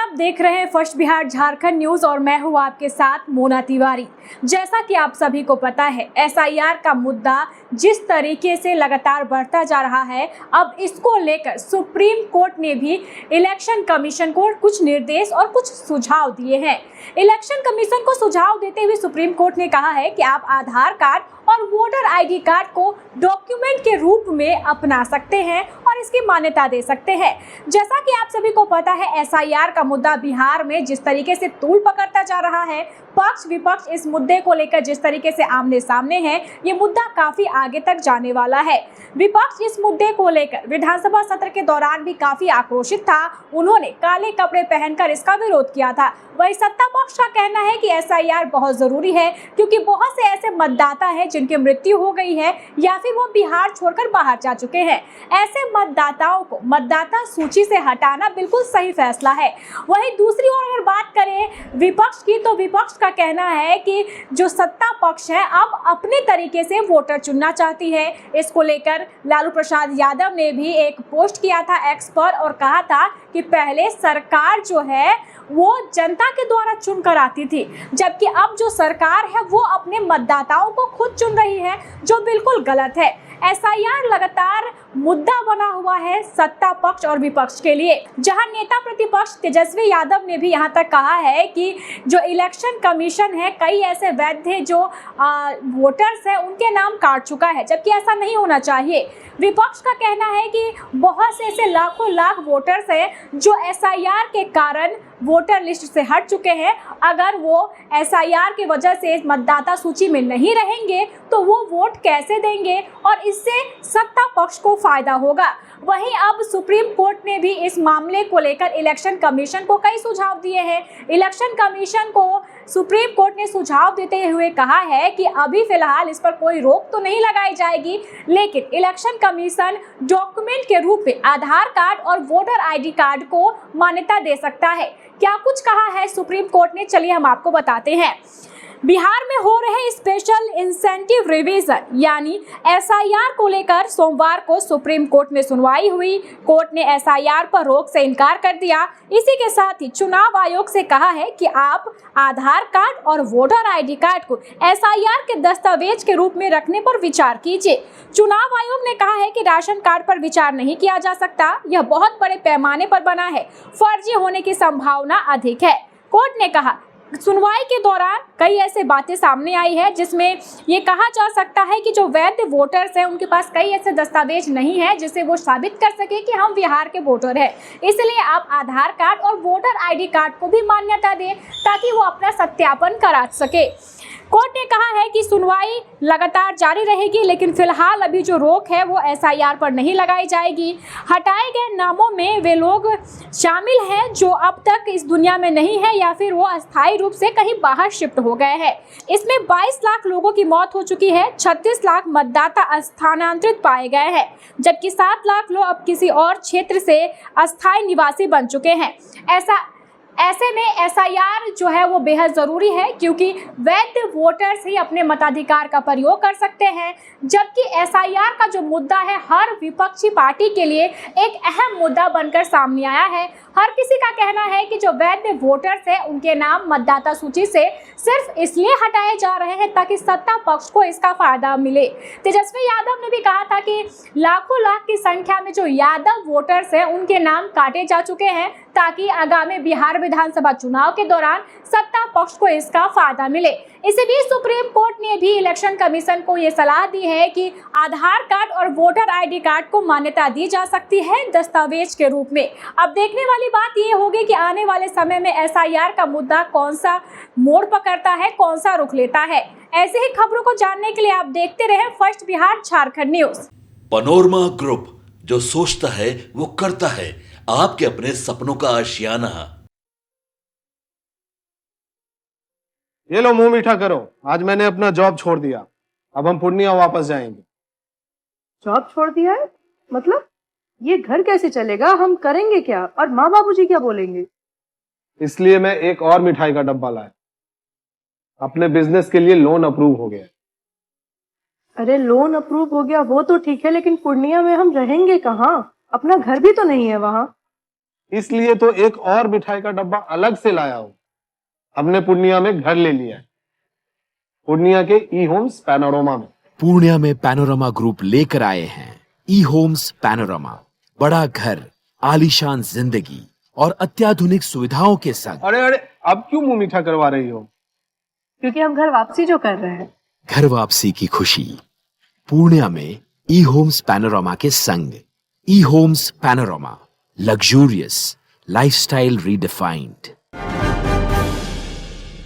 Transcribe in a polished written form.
आप देख रहे हैं फर्स्ट बिहार झारखंड न्यूज और मैं हूं आपके साथ मोना तिवारी। जैसा कि आप सभी को पता है, एसआईआर का मुद्दा जिस तरीके से लगातार बढ़ता जा रहा है, अब इसको लेकर सुप्रीम कोर्ट ने भी इलेक्शन कमीशन को कुछ निर्देश और कुछ सुझाव दिए हैं। इलेक्शन कमीशन को सुझाव देते हुए सुप्रीम कोर्ट ने कहा है कि आप आधार कार्ड और वोटर आईडी कार्ड को डॉक्यूमेंट के रूप में अपना सकते हैं और इसकी मान्यता दे सकते हैं। जैसा कि आप सभी को पता है, एसआईआर का मुद्दा बिहार में जिस तरीके से तूल पकड़ता जा रहा है, पक्ष विपक्ष इस मुद्दे को लेकर जिस तरीके से आमने सामने है, ये मुद्दा काफी आगे तक जाने वाला है। विपक्ष इस मुद्दे को लेकर विधानसभा सत्र के दौरान भी काफी आक्रोशित था। उन्होंने काले कपड़े पहनकर इसका विरोध किया था। वही सत्ता पक्ष का कहना है कि एसआईआर बहुत जरूरी है, क्योंकि बहुत से ऐसे मतदाता हैं जिनकी मृत्यु हो गई है या फिर वो बिहार छोड़कर बाहर जा चुके हैं। ऐसे मतदाताओं को मतदाता सूची से हटाना बिल्कुल सही फैसला है। वहीं दूसरी ओर अगर बात करें विपक्ष की, तो विपक्ष का कहना है कि जो सत्ता पक्ष है अब अपने तरीके से वोटर चुनना चाहती है। इसको लेकर लालू प्रसाद यादव ने भी एक पोस्ट किया था एक्स पर और कहा था कि पहले सरकार जो है वो जनता के द्वारा चुनकर आती थी, जबकि अब जो सरकार है वो अपने मतदाताओं को खुद चुन रही है, जो बिल्कुल गलत है। एसआईआर लगातार मुद्दा बना हुआ है सत्ता पक्ष और विपक्ष के लिए, जहां नेता प्रतिपक्ष तेजस्वी यादव ने भी यहां तक कहा है कि जो इलेक्शन कमीशन है, कई ऐसे वैध जो वोटर्स हैं उनके नाम काट चुका है, जबकि ऐसा नहीं होना चाहिए। विपक्ष का कहना है कि बहुत से ऐसे लाखों लाख वोटर्स हैं जो एसआईआर के कारण वोटर लिस्ट से हट चुके हैं। अगर वो एसआईआर की वजह से मतदाता सूची में नहीं रहेंगे तो वो वोट कैसे देंगे और इससे सत्ता पक्ष को फायदा होगा। वहीं अब सुप्रीम कोर्ट ने भी इस मामले को लेकर इलेक्शन कमीशन को कई सुझाव दिए हैं। इलेक्शन कमीशन को सुप्रीम कोर्ट ने सुझाव देते हुए कहा है कि अभी फिलहाल इस पर कोई रोक तो नहीं लगाई जाएगी, लेकिन इलेक्शन कमीशन डॉक्यूमेंट के रूप में आधार कार्ड और वोटर आईडी कार्ड को मान्यता दे सकता है। क्या कुछ कहा है सुप्रीम कोर्ट ने, चलिए हम आपको बताते हैं। बिहार में हो रहे स्पेशल इंसेंटिव रिवीजन यानी एसआईआर को लेकर सोमवार को सुप्रीम कोर्ट में सुनवाई हुई। कोर्ट ने एसआईआर पर रोक से इनकार कर दिया। इसी के साथ ही चुनाव आयोग से कहा है कि आप आधार कार्ड और वोटर आईडी कार्ड को एसआईआर के दस्तावेज के रूप में रखने पर विचार कीजिए। चुनाव आयोग ने कहा है कि राशन कार्ड पर विचार नहीं किया जा सकता, यह बहुत बड़े पैमाने पर बना है, फर्जी होने की संभावना अधिक है। कोर्ट ने कहा, सुनवाई के दौरान कई ऐसे बातें सामने आई है जिसमें ये कहा जा सकता है कि जो वैध वोटर्स हैं उनके पास कई ऐसे दस्तावेज नहीं है जिससे वो साबित कर सके कि हम बिहार के वोटर हैं। इसलिए आप आधार कार्ड और वोटर आईडी कार्ड को भी मान्यता दें ताकि वो अपना सत्यापन करा सके। कोर्ट ने कहा है कि सुनवाई लगातार जारी रहेगी, लेकिन फिलहाल अभी जो रोक है वो एसआईआर पर नहीं लगाई जाएगी। हटाए गए नामों में वे लोग शामिल हैं जो अब तक इस दुनिया में नहीं है या फिर वो अस्थायी रूप से कहीं बाहर शिफ्ट हो गए हैं। इसमें 22 लाख लोगों की मौत हो चुकी है, 36 लाख मतदाता स्थानांतरित पाए गए हैं, जबकि 7 लाख लोग अब किसी और क्षेत्र से अस्थायी निवासी बन चुके हैं। ऐसे में एसआईआर जो है वो बेहद ज़रूरी है, क्योंकि वैध वोटर्स ही अपने मताधिकार का प्रयोग कर सकते हैं। जबकि एसआईआर का जो मुद्दा है हर विपक्षी पार्टी के लिए एक अहम मुद्दा बनकर सामने आया है। हर किसी का कहना है कि जो वैध वोटर्स हैं उनके नाम मतदाता सूची से सिर्फ इसलिए हटाए जा रहे हैं ताकि सत्ता पक्ष को इसका फायदा मिले। तेजस्वी यादव ने भी कहा था कि लाखों लाख की संख्या में जो यादव वोटर्स हैं उनके नाम काटे जा चुके हैं ताकि आगामी बिहार विधानसभा चुनाव के दौरान सत्ता पक्ष को इसका फायदा मिले। इसी बीच सुप्रीम कोर्ट ने भी इलेक्शन कमीशन को ये सलाह दी है कि आधार कार्ड और वोटर आईडी कार्ड को मान्यता दी जा सकती है दस्तावेज के रूप में। अब देखने वाली बात ये होगी कि आने वाले समय में एसआईआर का मुद्दा कौन सा मोड़ पकड़ता है, कौन सा रुख लेता है। ऐसे ही खबरों को जानने के लिए आप देखते रहें first Bihar Jharkhand news. Panorama group, जो सोचता है वो करता है, आपके अपने सपनों का आशियाना। ये लो मुंह मीठा करो, आज मैंने अपना जॉब छोड़ दिया, अब हम पूर्णिया वापस जाएंगे। जॉब छोड़ दिया है? मतलब ये घर कैसे चलेगा, हम करेंगे क्या और माँ बाबूजी क्या बोलेंगे? इसलिए मैं एक और मिठाई का डब्बा लाया, अपने बिजनेस के लिए लोन अप्रूव हो गया। अरे लोन अप्रूव हो गया वो तो ठीक है, लेकिन पूर्णिया में हम रहेंगे कहाँ? अपना घर भी तो नहीं है वहाँ। इसलिए तो एक और मिठाई का डब्बा अलग से लाया हूं। हमने पूर्णिया में घर ले लिया है, पूर्णिया के ई होम्स पैनोरमा में। पूर्णिया में पैनोरमा ग्रुप लेकर आए हैं ई होम्स पैनोरमा, बड़ा घर, आलीशान जिंदगी और अत्याधुनिक सुविधाओं के संग। अरे अरे, अब क्यों मुंह मीठा करवा रही हो? क्योंकि हम घर वापसी जो कर रहे हैं। घर वापसी की खुशी पूर्णिया में ई होम्स पैनोरमा के संग। ई homes panorama, luxurious lifestyle redefined.